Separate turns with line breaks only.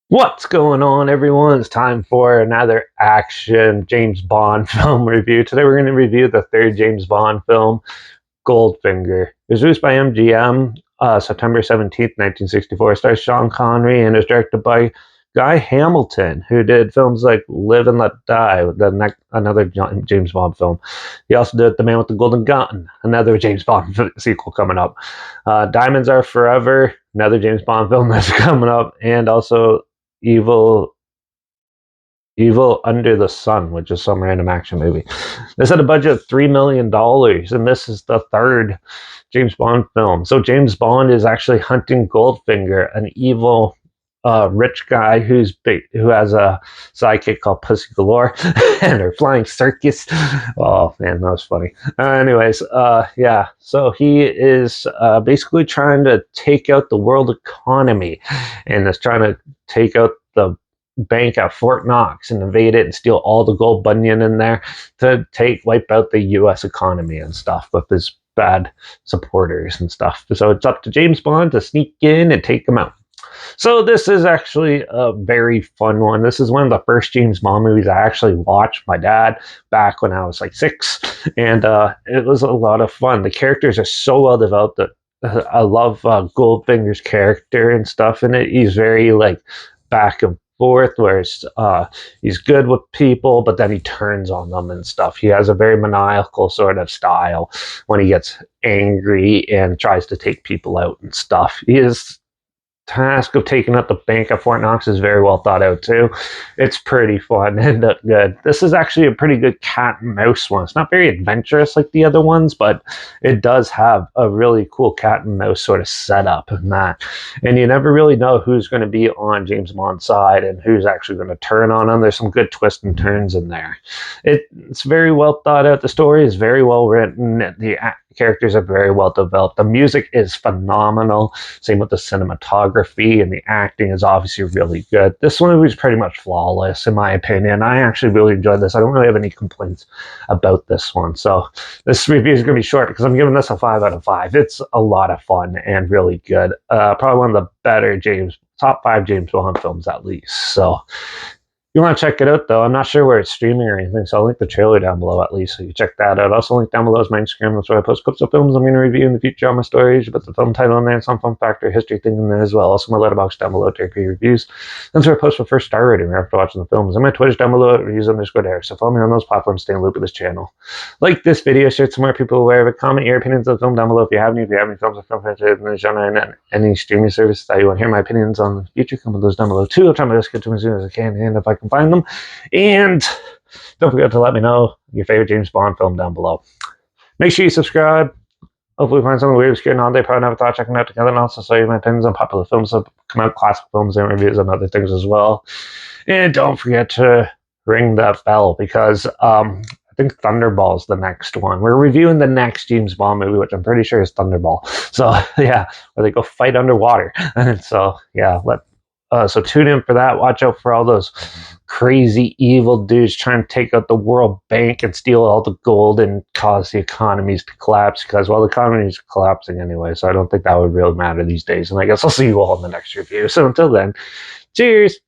What's going on, everyone? It's time for another action James Bond film review. Today we're going to review the third James Bond film, Goldfinger. It was released by MGM September 17th, 1964. It stars Sean Connery and is directed by Guy Hamilton, who did films like Live and Let Die, another James Bond film. He also did The Man with the Golden Gun, another James Bond sequel coming up. Diamonds Are Forever, another James Bond film that's coming up, and also Evil Evil Under the Sun, which is some random action movie. This had a budget of $3 million, and this is the third James Bond film. So James Bond is actually hunting Goldfinger, an evil rich guy who has a sidekick called Pussy Galore and her flying circus. Oh man, that was funny. Yeah. So he is basically trying to take out the world economy, and is trying to take out the bank at Fort Knox and invade it and steal all the gold bullion in there to wipe out the U.S. economy and stuff with his bad supporters and stuff. So it's up to James Bond to sneak in and take them out. So this is actually a very fun one. This is one of the first James Bond movies I actually watched. My dad back when I was like 6, and it was a lot of fun. The characters are so well developed. That I love Goldfinger's character and stuff in it. He's very like back and forth, where he's good with people, but then he turns on them and stuff. He has a very maniacal sort of style when he gets angry and tries to take people out and stuff. His task of taking out the bank at Fort Knox is very well thought out too. It's pretty fun and good. This is actually a pretty good cat and mouse one. It's not very adventurous like the other ones, but it does have a really cool cat and mouse sort of setup in that. And you never really know who's going to be on James Bond's side and who's actually going to turn on him. There's some good twists and turns in there. It's very well thought out. The story is very well written. The characters are very well developed. The music is phenomenal. Same with the cinematography, and the acting is obviously really good. This one was pretty much flawless in my opinion. I actually really enjoyed this. I don't really have any complaints about this one. So this review is going to be short because I'm giving this a 5 out of 5. It's a lot of fun and really good. Probably one of the better top 5 James Bond films at least. So you want to check it out, though. I'm not sure where it's streaming or anything, so I'll link the trailer down below at least, so you check that out. Also, link down below is my Instagram. That's where I post clips of films I'm going to review in the future on my stories. You put the film title in there and some fun fact or history thing in there as well. Also, my Letterbox down below to review reviews. That's where I post my first star rating after watching the films. And my Twitter's down below at reviews_there. So follow me on those platforms, stay in the loop with this channel. Like this video, share it so more people are aware of it. Comment your opinions of the film down below if you have any. If you have any films or film franchises in the genre and any streaming service that you want to hear my opinions on in the future, comment those down below too. I'll try my best to get to them as soon as I can, and if I can find them. And don't forget to let me know your favorite James Bond film down below. Make sure you subscribe. Hopefully find something weird, obscure, and all day. Probably never thought checking out together, and also show you my opinions on popular films that come out, classic films, and reviews on other things as well. And don't forget to ring that bell, because I think Thunderball is the next one. We're reviewing the next James Bond movie, which I'm pretty sure is Thunderball. So yeah, where they go fight underwater. And so yeah, so tune in for that. Watch out for all those crazy evil dudes trying to take out the World Bank and steal all the gold and cause the economies to collapse, because, well, the economy is collapsing anyway, so I don't think that would really matter these days. And I guess I'll see you all in the next review. So until then, cheers!